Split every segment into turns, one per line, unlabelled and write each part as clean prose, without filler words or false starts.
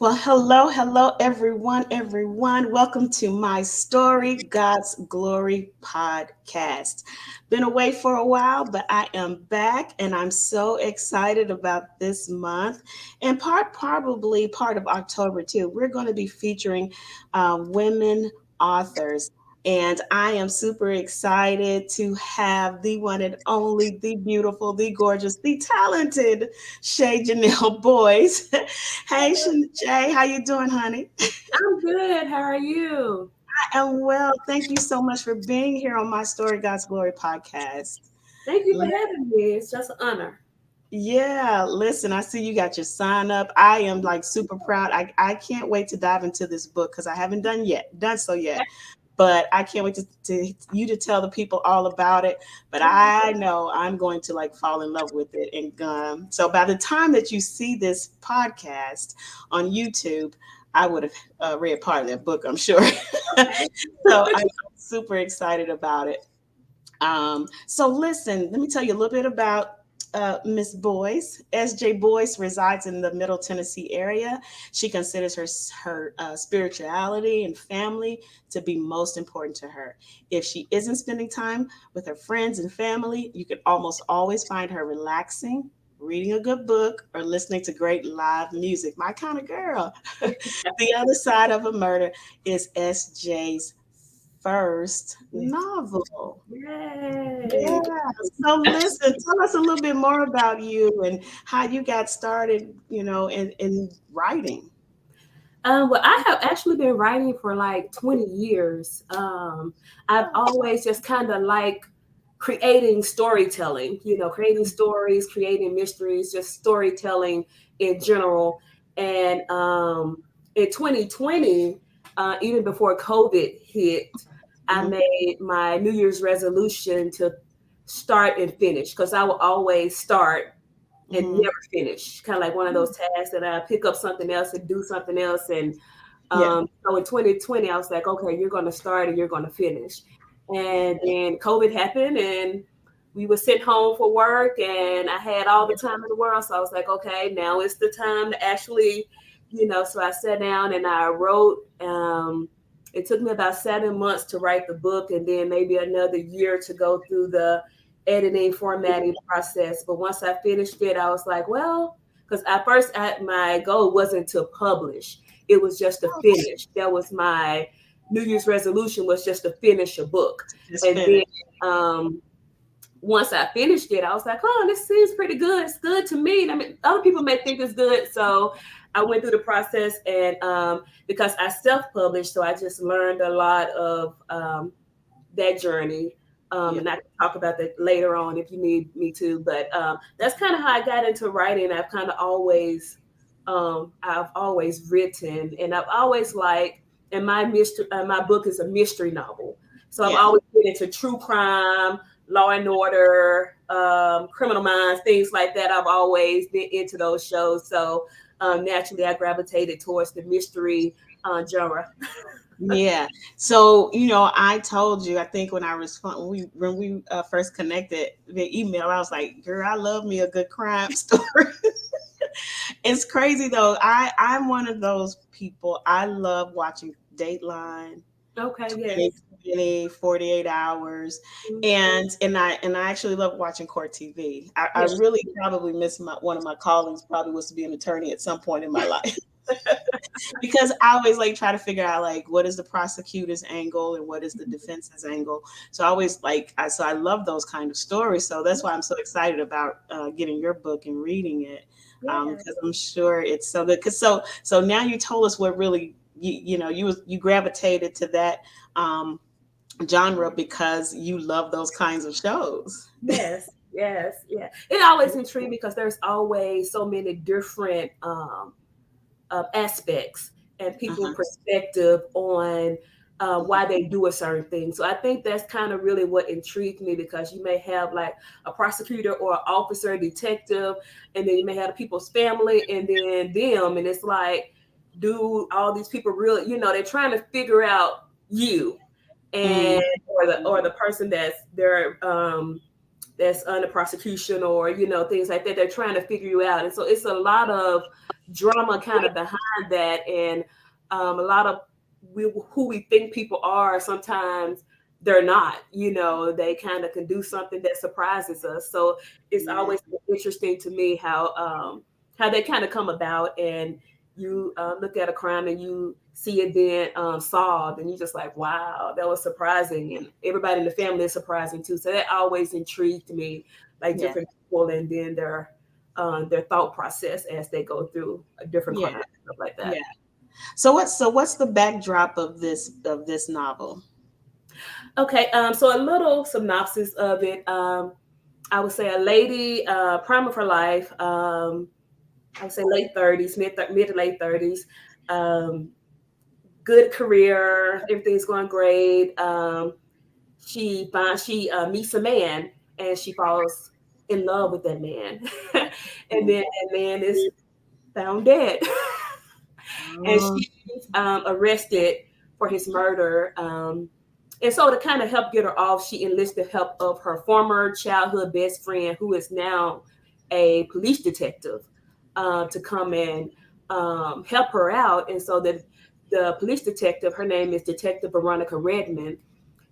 Well, hello, everyone. Welcome to my Story God's Glory podcast. Been away for a while, but I am back and I'm so excited about this month and probably part of October too. We're going to be featuring women authors. And I am super excited to have the one and only, the beautiful, the gorgeous, the talented Shay Janelle Boyce. Hey, Jay, how you doing, honey?
I'm good. How are you?
I am well. Thank you so much for being here on my Story God's Glory podcast.
Thank you for
Li-
having me. It's just an honor.
Yeah, listen, I see you got your sign up. I am like super proud. I can't wait to dive into this book because I haven't done so yet. But I can't wait to you to tell the people all about it. But I know I'm going to like fall in love with it. And so by the time that you see this podcast on YouTube, I would have read part of that book, I'm sure. So I'm super excited about it. So listen, let me tell you a little bit about Miss Boyce. SJ Boyce resides in the Middle Tennessee area. She considers her spirituality and family to be most important to her. If she isn't spending time with her friends and family, you can almost always find her relaxing, reading a good book, or listening to great live music. My kind of girl. The other side of a murder is SJ's first novel.
Yay.
Yeah. So listen, tell us a little bit more about you and how you got started, in writing.
Well, I have actually been writing for like 20 years. I've always just kind of like creating storytelling, creating stories, creating mysteries, just storytelling in general. And in 2020, even before COVID hit, I
Mhm.
made my New Year's resolution to start and finish because I will always start and
Mhm.
never finish. Kind of like one of those tasks that I pick up something else and do something else. And
Yeah.
so in 2020, I was like, okay, you're going to start and you're going to finish. And then COVID happened and we were sent home for work and I had all the time in the world. So I was like, okay, now it's the time to actually, so I sat down and I wrote. It took me about 7 months to write the book and then maybe another year to go through the editing formatting process. But once I finished it, I was like, well, because at first my goal wasn't to publish, it was just to finish. That was my New Year's resolution, was just to finish a book.
Just
And then
finished.
once I finished it, I was like, oh, this seems pretty good. It's good to me. I mean, other people may think it's good. So I went through the process and because I self-published, so I just learned a lot of that journey.
Yeah.
And I can talk about that later on if you need me to. But that's kind of how I got into writing. I've always written, and I've always like, and my book is a mystery novel. So I've
Yeah.
always been into true crime, Law and Order, Criminal Minds, things like that. I've always been into those shows. So naturally, I gravitated towards the mystery genre.
Yeah. So, I told you, I think when I respond when we first connected via email, I was like, girl, I love me a good crime story. It's crazy though. I'm one of those people. I love watching Dateline,
Okay,
20,
yes.
48 hours.
Mhm.
And I actually love watching court TV. I
Yes.
really probably miss one of my callings probably was to be an attorney at some point in my life. Because I always like try to figure out like what is the prosecutor's angle and what is the defense's angle. So I always so I love those kind of stories. So that's why I'm so excited about getting your book and reading it,
Yeah.
because I'm sure it's so good. Because so now you told us what really you gravitated to that um, genre because you love those kinds of shows.
Yes. Yes. Yeah. It always intrigued me because there's always so many different aspects and people
Uh-huh.
perspective on why they do a certain thing. So I think that's kind of really what intrigued me because you may have like a prosecutor or an officer, detective, and then you may have people's family and then them. And it's like, do all these people really, they're trying to figure out you and
Mhm.
or the person that's their that's under prosecution, or things like that. They're trying to figure you out, and so it's a lot of drama kind of behind that, and a lot of who we think people are sometimes they're not. They kind of can do something that surprises us. So it's
Yeah.
always interesting to me how they kind of come about, and you look at a crime and you see it being solved, and you're just like, wow, that was surprising, and everybody in the family is surprising too. So that always intrigued me, like
Yeah.
different people and then their thought process as they go through a different
Yeah.
crime, stuff like
Yeah.
that.
So what's the backdrop of this novel?
Okay, so a little synopsis of it. I would say a lady, prime of her life. I would say late 30s, mid to late 30s. Um, Good career, everything's going great. She meets a man, and she falls in love with that man, and then that man is found dead, and
Oh,
she's arrested for his murder. And so to kind of help get her off, she enlisted help of her former childhood best friend, who is now a police detective, to come and help her out. And so the police detective, her name is Detective Veronica Redmond.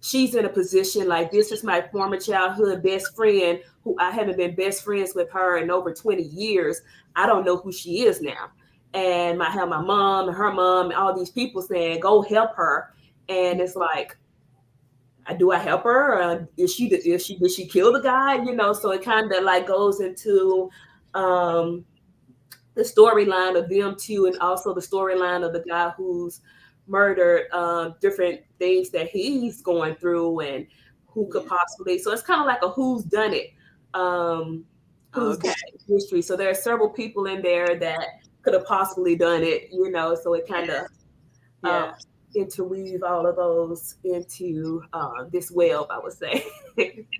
She's in a position like, this is my former childhood best friend, who I haven't been best friends with her in over 20 years. I don't know who she is now. And I have my mom and her mom and all these people saying, go help her. And it's like, do I help her? Did she kill the guy? So it kind of like goes into um, the storyline of them two, and also the storyline of the guy who's murdered, different things that he's going through, and who could
yeah.
possibly. So it's kind of like a who's done it, um, who's done
Okay.
it history. So there are several people in there that could have possibly done it. So it kind of uh,
Yeah.
interweave all of those into this web, I would say.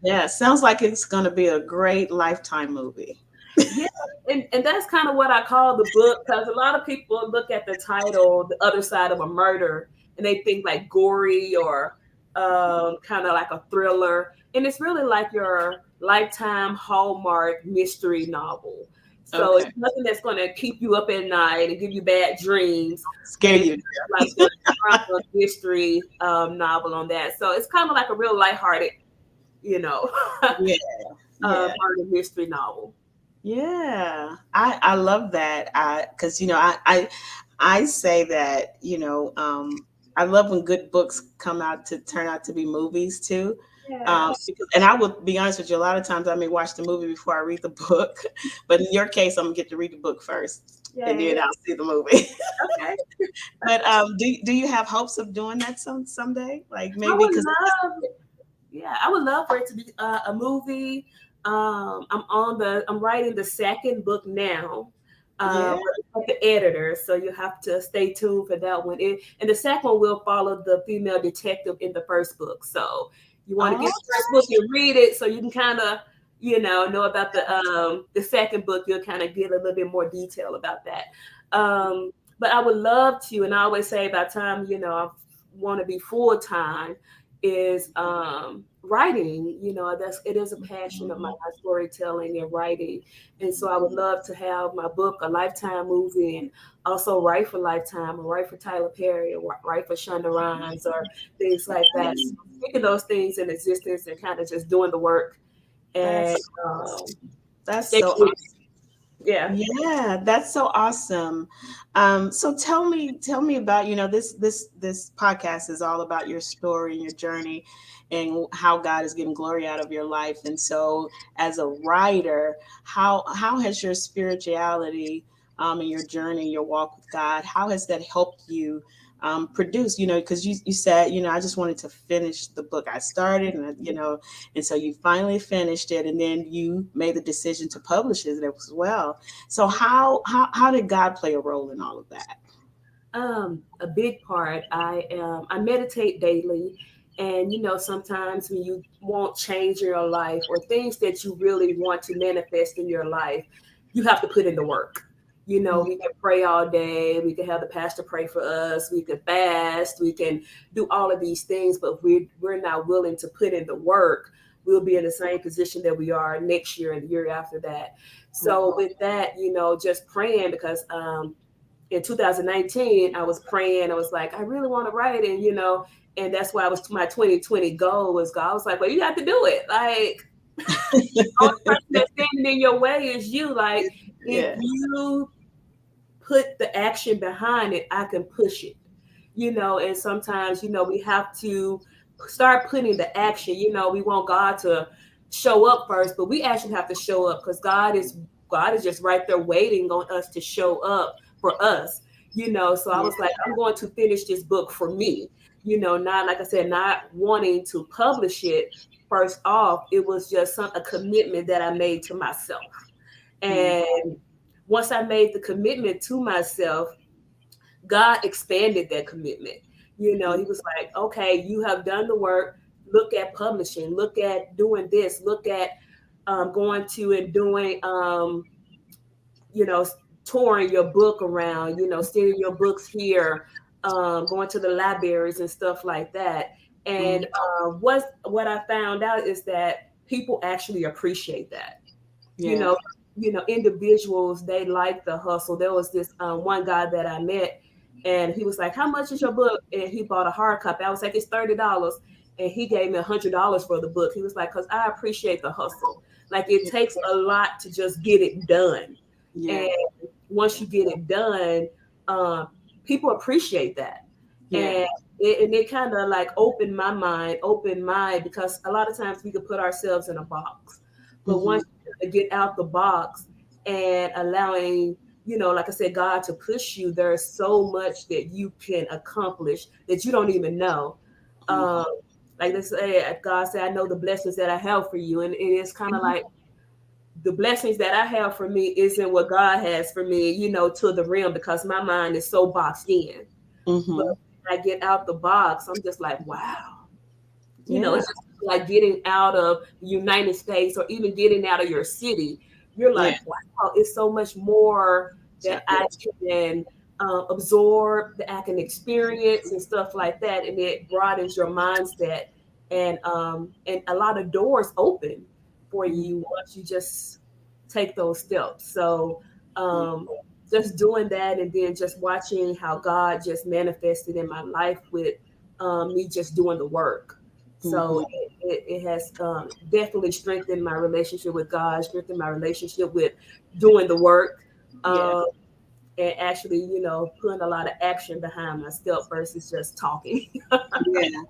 Yeah. Sounds like it's going to be a great Lifetime movie.
Yeah, and that's kind of what I call the book, because a lot of people look at the title, The Other Side of a Murder, and they think like gory or kind of like a thriller. And it's really like your lifetime Hallmark mystery novel. So it's
Okay.
nothing that's going to keep you up at night and give you bad dreams, but
Scare
it's
you.
like your drama mystery novel on that. So it's kind of like a real lighthearted, you know,
Yeah. Yeah.
murder mystery novel.
Yeah, I love that. Because I say that I love when good books come out to turn out to be movies too.
Yeah.
And I will be honest with you, a lot of times I may watch the movie before I read the book, but in your case, I'm gonna get to read the book first, and
Yeah.
then I'll see the movie.
Okay.
But do you have hopes of doing that someday? Like
I
maybe
would
because
love, yeah, I would love for it to be a movie. I'm writing the second book now.
yeah.
With the editor, so you have to stay tuned for that one. And the second one will follow the female detective in the first book. So you want to
Oh,
get the first book and read it, so you can kind of, know about the second book. You'll kind of get a little bit more detail about that. But I would love to, and I always say by the time I want to be full time is writing. It is a passion of mine, storytelling and writing. And so I would love to have my book a Lifetime movie, and also write for Lifetime, or write for Tyler Perry, or write for Shonda Rhimes, or things like that. So speaking those things in existence and kind of just doing the work, and
that's that's
stay
so
with it. Yeah.
Yeah, that's so awesome. So tell me about, this podcast is all about your story and your journey and how God is getting glory out of your life. And so as a writer, how has your spirituality and your journey, your walk with God, how has that helped you produce, because you said, I just wanted to finish the book I started, and so you finally finished it, and then you made the decision to publish it as well. So how did God play a role in all of that?
A big part. I meditate daily, and sometimes when you want change in your life, or things that you really want to manifest in your life, you have to put in the work.
Mhm.
We can pray all day, we can have the pastor pray for us, we can fast, we can do all of these things, but we're not willing to put in the work. we'll be in the same position that we are next year and the year after that. So with that, just praying because in 2019, I was praying. I was like, I really want to write, and that's why I was my 2020 goal was God. I was like, well, you have to do it. Like, the only person that's standing in your way is you. Like, if
Yes.
you put the action behind it, I can push it. And sometimes, we have to start putting the action. We want God to show up first, but we actually have to show up because God is just right there waiting on us to show up for us. So I
Yeah.
was like, I'm going to finish this book for me. Not like I said, not wanting to publish it first off. It was just a commitment that I made to myself.
Yeah.
And once I made the commitment to myself, God expanded that commitment. He was like, okay, you have done the work. Look at publishing, look at doing this, look at going to and doing, you know, touring your book around, sending your books here, going to the libraries and stuff like that. And
Mm.
what I found out is that people actually appreciate that you
Yeah.
know individuals, they like the hustle. There was this one guy that I met, and he was like, how much is your book? And he bought a hard copy. I was like, it's $30. And he gave me $100 for the book. He was like, because I appreciate the hustle. Like, it takes a lot to just get it done.
Yeah.
And once you get it done, um, people appreciate that.
Yeah.
And it kind of like opened my, because a lot of times we could put ourselves in a box. But
Hmm.
once you get out the box and allowing, like I said, God to push you, there's so much that you can accomplish that you don't even know. Um, like they say, God said, I know the blessings that I have for you. And it is kind of like the blessings that I have for me isn't what God has for me, to the realm, because my mind is so boxed in. But
Hmm.
when I get out the box, I'm just like, wow.
Yeah.
It's just like getting out of the United States or even getting out of your city. You're
Yeah.
like, wow, it's so much more that I can absorb, that I can experience and stuff like that. And it broadens your mindset, and a lot of doors open for
Mhm.
you once you just take those steps. So
Yeah.
just doing that, and then just watching how God just manifested in my life with me just doing the work. So
Mhm.
it has definitely strengthened my relationship with God, strengthened my relationship with doing the work,
Yeah.
um, and actually, putting a lot of action behind my step versus just talking.
Yeah.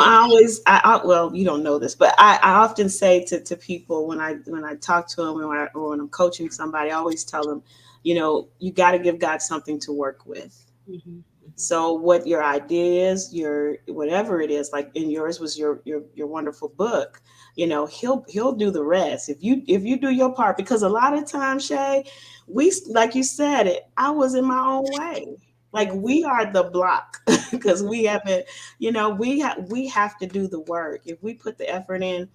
I always, well, you don't know this, but I often say to people when I talk to them, or when I'm coaching somebody, I always tell them, you got to give God something to work with.
Mhm,
So what your idea is, your whatever it is, like in yours was your wonderful book, he'll do the rest if you do your part. Because a lot of times, Shay, like you said it, I was in my own way. Like,
yes,
we are the block because we haven't, we have to do the work. If we put the effort in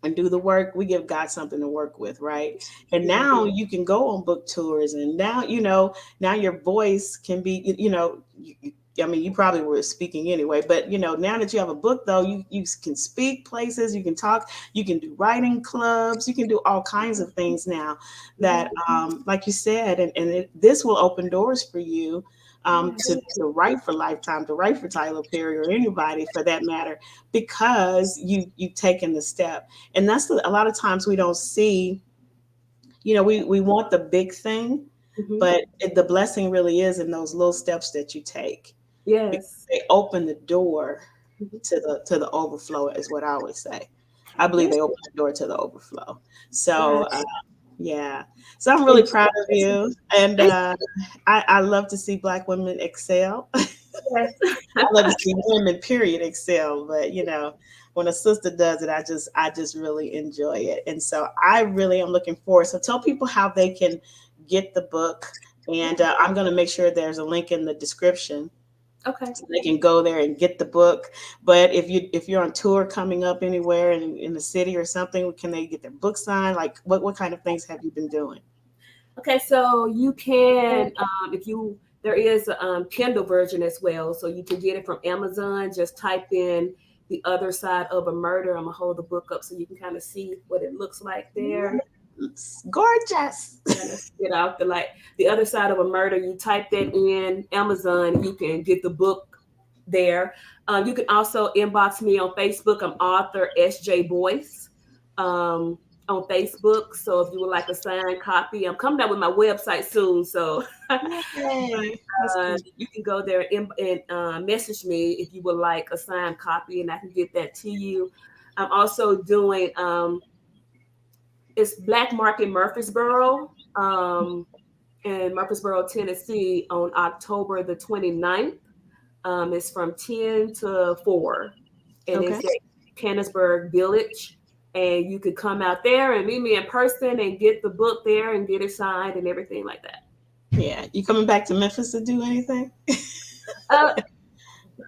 and do the work, we give God something to work with, right? And
yes,
now you can go on book tours, and now your voice can be, I mean, you probably were speaking anyway, but now that you have a book, though, you can speak places, you can talk, you can do writing clubs, you can do all kinds of things now that,
yes,
like you said, and this will open doors for you,
yes,
to write for Lifetime, to write for Tyler Perry, or anybody for that matter, because you've taken the step. And that's a lot of times we don't see, we want the big thing,
mhm,
but the blessing really is in those little steps that you take, because
yes,
they open the door
mhm,
to the overflow, is what I always say. I believe
yes,
they open the door to the overflow. So,
yes.
yeah. So I'm really
And
proud of you. And
thank
I love to see Black women excel.
you. Yes.
I love to see women, period, excel. But when a sister does it, I just really enjoy it. And so I really am looking forward. So tell people how they can get the book, and I'm going to make sure there's a link in the description
Okay.
so they can go there and get the book. But if you're on tour coming up anywhere in the city or something, can they get their book signed? Like, what kind of things have you been doing?
Okay, so you can, if you, there is a Kindle version as well, so you can get it from Amazon. Just type in The Other Side of a Murder. I'm gonna hold the book up so you can kind of see what it looks like there.
It's gorgeous.
Kind of get out the like The Other Side of a Murder. You type that in Amazon, you can get the book there. You can also inbox me on Facebook. I'm author SJ Boyce on Facebook. So if you would like a signed copy, I'm coming out with my website soon. So
Yay. That's good.
you can go there and message me if you would like a signed copy, and I can get that to you. I'm also doing it's Black Market Murfreesboro in Murfreesboro, Tennessee on October the 29th. It's from 10 to 4, and
Okay.
it's at Canonsburg Village. And you could come out there and meet me in person and get the book there and get it signed and everything like that.
Yeah. You coming back to Memphis to do anything?
Uh,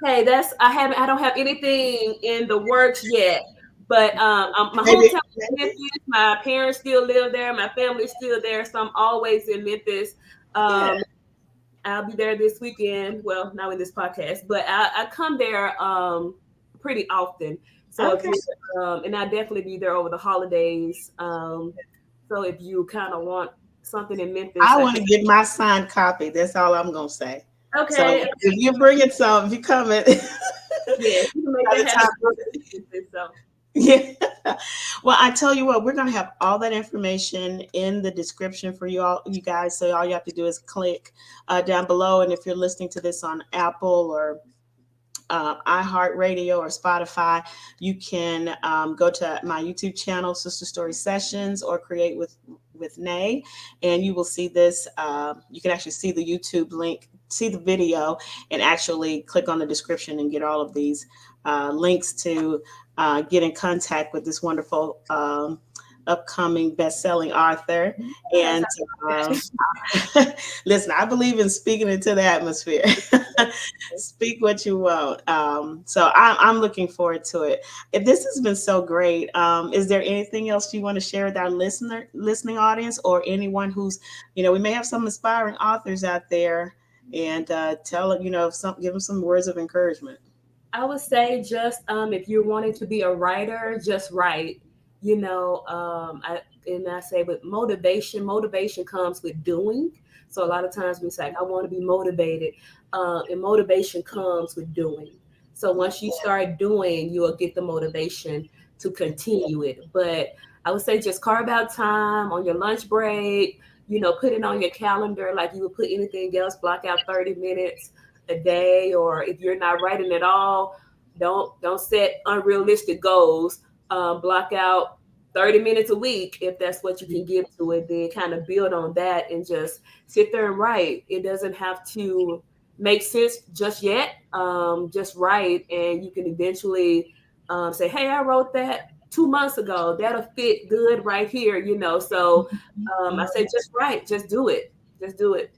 hey, I don't have anything in the works yet, but my
Maybe.
hometown is Memphis. My parents still live there. My family's still there, so I'm always in Memphis.
Yeah.
Um, I'll be there this weekend. Well, not with this podcast, but I come there pretty often. So if
Okay.
you and I definitely be there over the holidays. So if you kind of want something in Memphis,
I
I
want
can.
to get my signed copy. That's all I'm gonna say. So
Okay,
if you bring it some, if you come it
yeah, you can make
by
that
the
happen.
time.
So
Yeah. Well, I tell you what, we're gonna have all that information in the description for you all, you guys. So all you have to do is click down below, and if you're listening to this on Apple or iHeartRadio or Spotify, you can go to my YouTube channel, Sister Story Sessions, or Create with Nay, and you will see this. You can actually see the YouTube link, see the video, and actually click on the description and get all of these links to get in contact with this wonderful upcoming best-selling author.
yes,
And listen, I believe in speaking into the atmosphere. Speak what you want. So I'm looking forward to it. If this has been so great, is there anything else you want to share with our listening audience, or anyone who's, we may have some inspiring authors out there, and tell them, give them some words of encouragement.
I would say just if you're wanting to be a writer, just write. I say with motivation comes with doing. So a lot of times we say, I want to be motivated, and motivation comes with doing. So once you start doing, you will get the motivation to continue it. But I would say just carve out time on your lunch break. Put it on your calendar like you would put anything else. Block out 30 minutes a day, or if you're not writing at all, don't set unrealistic goals. Block out 30 minutes a week if that's what you can give to it. Then kind of build on that and just sit there and write. It doesn't have to make sense just yet. Just write, and you can eventually say, "Hey, I wrote that 2 months ago. That'll fit good right here." So I say, just write, just do it, just do it.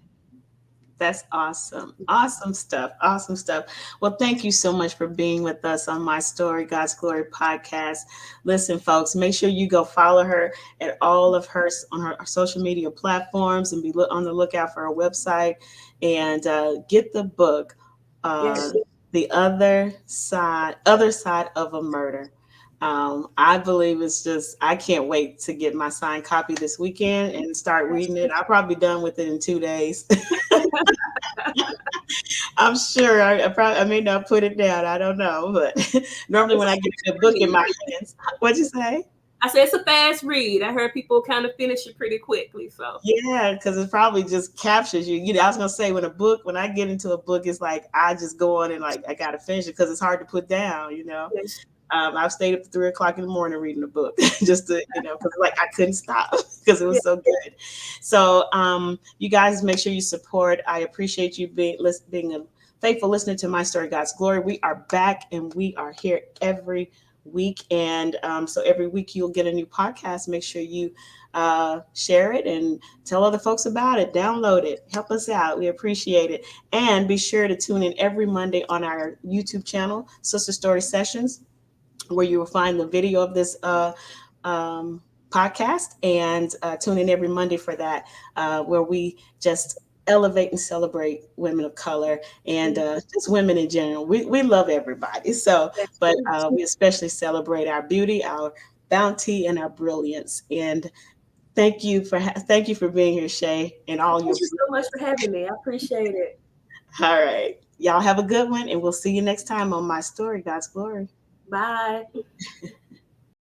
That's awesome. Awesome stuff. Awesome stuff. Well, thank you so much for being with us on My Story, God's Glory podcast. Listen, folks, make sure you go follow her at all of her on her social media platforms, and be on the lookout for her website, and get the book, uh,
Yes.
The Other Side of a Murder. I believe it's just, I can't wait to get my signed copy this weekend and start reading it. I'll probably be done with it in 2 days. I'm sure I may not put it down. I don't know, but normally
It's
when
a
I get a good book in
read.
my hands, what'd you say?
I said it's a fast read. I heard people kind of finish it pretty quickly. So
Yeah, because it probably just captures you. I was gonna say, when I get into a book, it's like I just go on and like I gotta finish it because it's hard to put down.
yes,
I've stayed up to 3 o'clock in the morning reading a book just to, because like I couldn't stop because it was
yes,
so good. So, you guys make sure you support. I appreciate you being a faithful listener to My Story, God's Glory. We are back, and we are here every week. And so every week you'll get a new podcast. Make sure you share it and tell other folks about it. Download it. Help us out. We appreciate it. And be sure to tune in every Monday on our YouTube channel, Sister Story Sessions, where you will find the video of this um, podcast, and tune in every Monday for that, where we just elevate and celebrate women of color and
Mhm.
just women in general. We love everybody. So,
That's
but
true.
we especially celebrate our beauty, our bounty, and our brilliance. And thank you for being here, Shay, and all your.
Thank you so much for having me. I appreciate it.
All right, y'all have a good one, and we'll see you next time on My Story, God's Glory.
Bye.